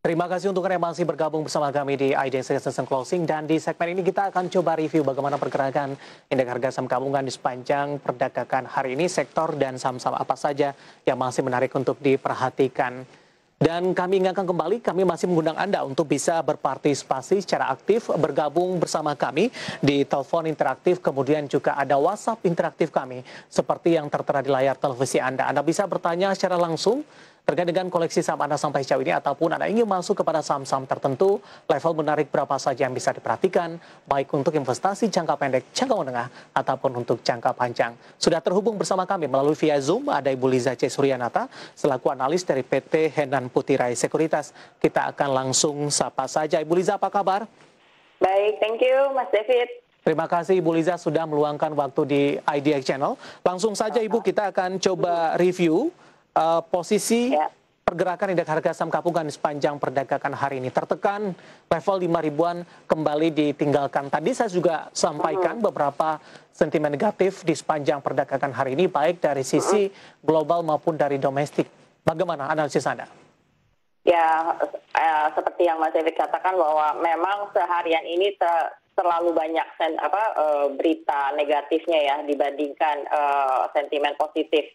Terima kasih untuk yang masih bergabung bersama kami di IDX Session Closing, dan di segmen ini kita akan coba review bagaimana pergerakan indeks harga saham gabungan di sepanjang perdagangan hari ini, sektor dan saham-saham apa saja yang masih menarik untuk diperhatikan. Dan kami ingatkan kembali, kami masih mengundang Anda untuk bisa berpartisipasi secara aktif, bergabung bersama kami di telepon interaktif, kemudian juga ada WhatsApp interaktif kami, seperti yang tertera di layar televisi Anda. Anda bisa bertanya secara langsung terkait dengan koleksi saham Anda sampai sejauh ini, ataupun Anda ingin masuk kepada saham-saham tertentu, level menarik berapa saja yang bisa diperhatikan, baik untuk investasi jangka pendek, jangka menengah, ataupun untuk jangka panjang. Sudah terhubung bersama kami melalui via Zoom, ada Ibu Liza C. Suryanata, selaku analis dari PT Henan Putirai Sekuritas. Kita akan langsung sapa saja. Ibu Liza, apa kabar? Baik, thank you Mas David. Terima kasih Ibu Liza sudah meluangkan waktu di IDX Channel. Langsung saja Ibu, kita akan coba review posisi pergerakan indeks harga saham gabungan sepanjang perdagangan hari ini. Tertekan level 5 ribuan kembali ditinggalkan. Tadi saya juga sampaikan beberapa sentimen negatif di sepanjang perdagangan hari ini, baik dari sisi global maupun dari domestik. Bagaimana analisis Anda? Ya, seperti yang Mas David katakan bahwa memang seharian ini terlalu banyak berita negatifnya ya dibandingkan sentimen positif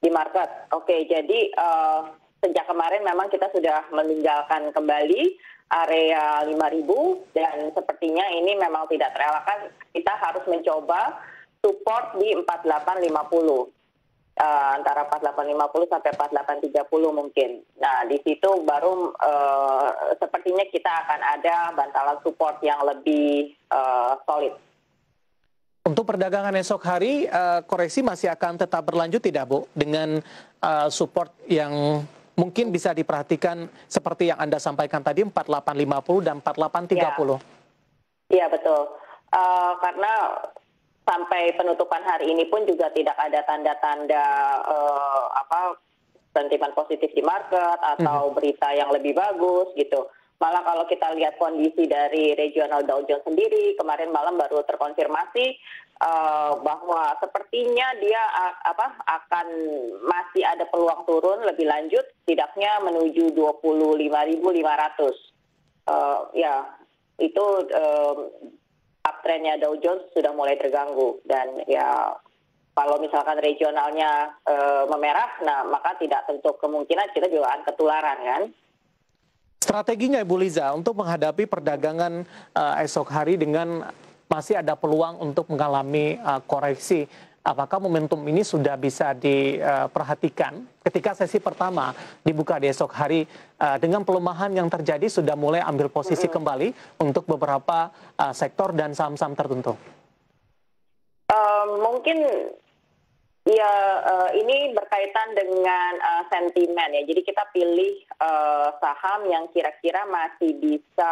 di market. Oke, jadi sejak kemarin memang kita sudah meninggalkan kembali area 5.000 dan sepertinya ini memang tidak terelakkan. Kita harus mencoba support di 4850. Antara 4850 sampai 4830 mungkin. Nah, di situ baru sepertinya kita akan ada bantalan support yang lebih solid. Untuk perdagangan esok hari, koreksi masih akan tetap berlanjut tidak, Bu? Dengan support yang mungkin bisa diperhatikan seperti yang Anda sampaikan tadi, 4850 dan 4830. Iya, betul. Karena sampai penutupan hari ini pun juga tidak ada tanda-tanda sentimen positif di market atau berita yang lebih bagus gitu. Malah kalau kita lihat kondisi dari regional Dow Jones sendiri, kemarin malam baru terkonfirmasi bahwa sepertinya dia akan masih ada peluang turun lebih lanjut, tidaknya menuju 25.500. Ya, itu uptrendnya Dow Jones sudah mulai terganggu, dan ya kalau misalkan regionalnya memerah, nah maka tidak tentu kemungkinan kita juga akan ketularan kan. Strateginya Ibu Liza untuk menghadapi perdagangan esok hari dengan masih ada peluang untuk mengalami koreksi, apakah momentum ini sudah bisa diperhatikan ketika sesi pertama dibuka di esok hari dengan pelemahan yang terjadi sudah mulai ambil posisi kembali untuk beberapa sektor dan saham-saham tertentu? Mungkin ya ini berkaitan dengan sentimen ya. Jadi kita pilih saham yang kira-kira masih bisa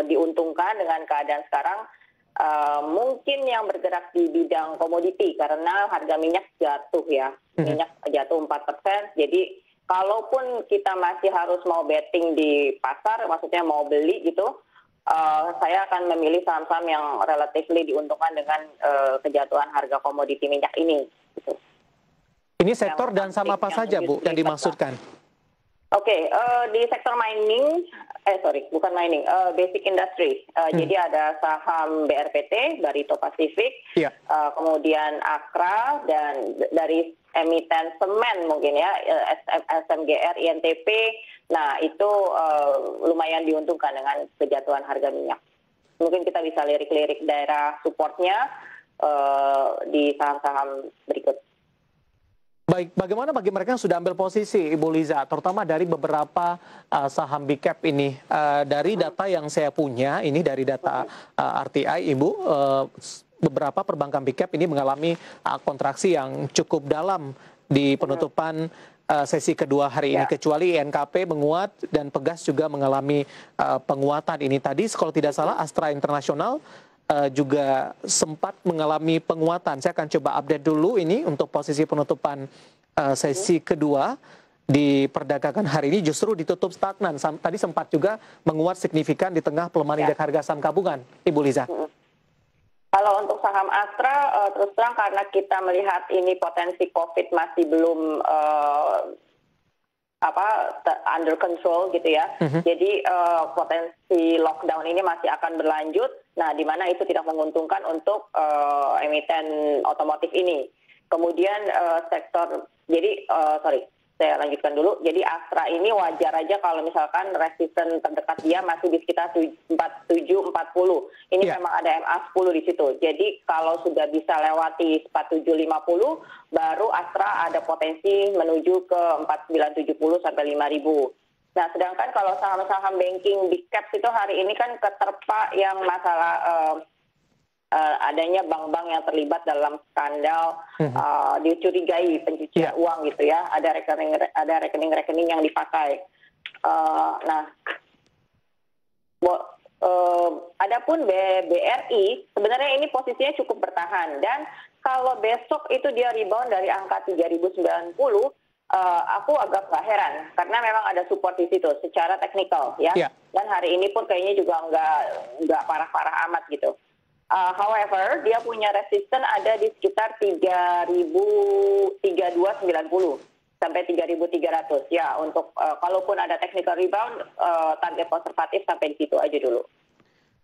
diuntungkan dengan keadaan sekarang. Mungkin yang bergerak di bidang komoditi karena harga minyak jatuh ya. Minyak jatuh 4%. Jadi kalaupun kita masih harus mau betting di pasar, maksudnya mau beli gitu, saya akan memilih saham-saham yang relatifly diuntungkan dengan kejatuhan harga komoditi minyak ini. Gitu. Ini sektor dan saham apa saja, Bu, yang dimaksudkan? Oke, di sektor mining, bukan mining, basic industry. Jadi ada saham BRPT, Barito Pacific, kemudian Akra, dan dari emiten semen mungkin ya, SMGR, INTP. Nah, itu lumayan diuntungkan dengan kejatuhan harga minyak. Mungkin kita bisa lirik-lirik daerah supportnya di saham-saham berikut. Baik, bagaimana bagi mereka yang sudah ambil posisi, Ibu Liza, terutama dari beberapa saham big cap ini? Dari data yang saya punya, ini dari data RTI, Ibu, beberapa perbankan big cap ini mengalami kontraksi yang cukup dalam di penutupan sesi kedua hari ini, kecuali INKP menguat dan Pegas juga mengalami penguatan ini. Tadi kalau tidak salah Astra International juga sempat mengalami penguatan. Saya akan coba update dulu ini untuk posisi penutupan sesi kedua di perdagangan hari ini justru ditutup stagnan. Tadi sempat juga menguat signifikan di tengah pelemahan indeks harga saham gabungan, Ibu Liza. Kalau untuk saham Astra, terus terang karena kita melihat ini potensi COVID masih belum under control gitu ya. Jadi potensi lockdown ini masih akan berlanjut. Nah, di mana itu tidak menguntungkan untuk emiten otomotif ini. Kemudian saya lanjutkan dulu. Jadi Astra ini wajar aja kalau misalkan resisten terdekat dia masih di sekitar 4740. Ini memang ada MA10 di situ. Jadi kalau sudah bisa lewati 4750, baru Astra ada potensi menuju ke 4970 sampai 5000. Nah, sedangkan kalau saham-saham banking big caps itu hari ini kan keterpa yang masalah adanya bank-bank yang terlibat dalam skandal dicurigai pencucian uang gitu ya, ada rekening-rekening yang dipakai. Adapun BRI sebenarnya ini posisinya cukup bertahan, dan kalau besok itu dia rebound dari angka 3090, aku agak nggak heran karena memang ada support di situ secara teknikal ya. Dan hari ini pun kayaknya juga nggak parah-parah amat gitu. However, dia punya resisten ada di sekitar 3290 sampai 3300 ya. Untuk kalaupun ada technical rebound, target konservatif sampai di situ aja dulu.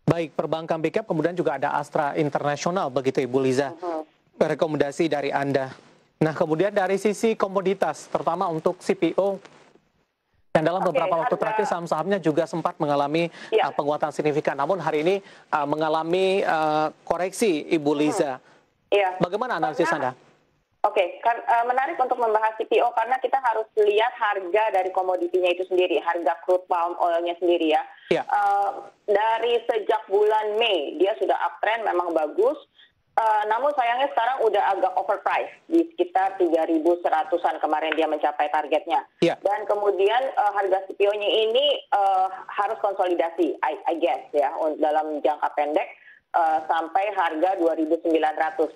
Baik, perbankan big cap, kemudian juga ada Astra Internasional begitu Ibu Liza. Rekomendasi dari Anda. Nah, kemudian dari sisi komoditas, terutama untuk CPO, dan dalam beberapa waktu terakhir saham-sahamnya juga sempat mengalami penguatan signifikan. Namun hari ini mengalami koreksi, Ibu Liza. Bagaimana analisis Anda? Menarik untuk membahas CPO karena kita harus lihat harga dari komoditinya itu sendiri, harga crude palm oil-nya sendiri ya. Dari sejak bulan Mei dia sudah uptrend, memang bagus. Namun sayangnya sekarang udah agak overpriced di sekitar 3.100-an kemarin dia mencapai targetnya. Dan kemudian harga CPO-nya ini harus konsolidasi, I guess ya, dalam jangka pendek sampai harga 2.900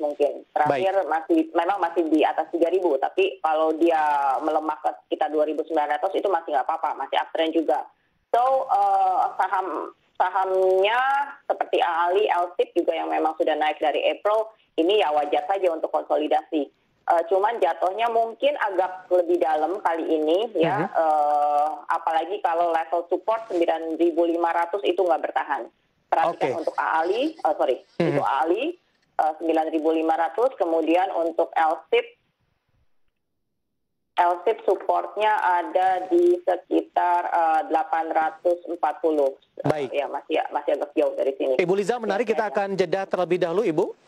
mungkin. Terakhir memang masih di atas 3.000, tapi kalau dia melemah ke sekitar 2.900 itu masih nggak apa-apa, masih uptrend juga. So sahamnya seperti AALI, LSIP juga yang memang sudah naik dari April, ini ya wajar saja untuk konsolidasi. Cuman jatuhnya mungkin agak lebih dalam kali ini ya, apalagi kalau level support 9.500 itu nggak bertahan. Perhatikan untuk AALI, itu AALI 9.500, kemudian untuk LSIP supportnya ada di sekitar 840. Baik. Ya masih agak jauh dari sini. Ibu Liza, menarik, kita akan jeda terlebih dahulu, Ibu.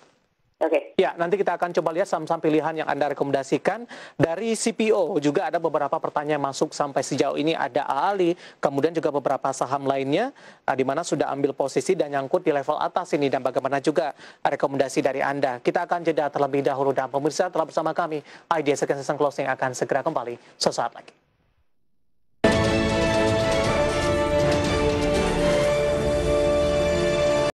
Ya, nanti kita akan coba lihat saham-saham pilihan yang Anda rekomendasikan. Dari CPO juga ada beberapa pertanyaan masuk sampai sejauh ini, ada AALI, kemudian juga beberapa saham lainnya di mana sudah ambil posisi dan nyangkut di level atas ini, dan bagaimana juga rekomendasi dari Anda. Kita akan jeda terlebih dahulu, dan pemirsa telah bersama kami, IDS Second Closing akan segera kembali sesaat lagi.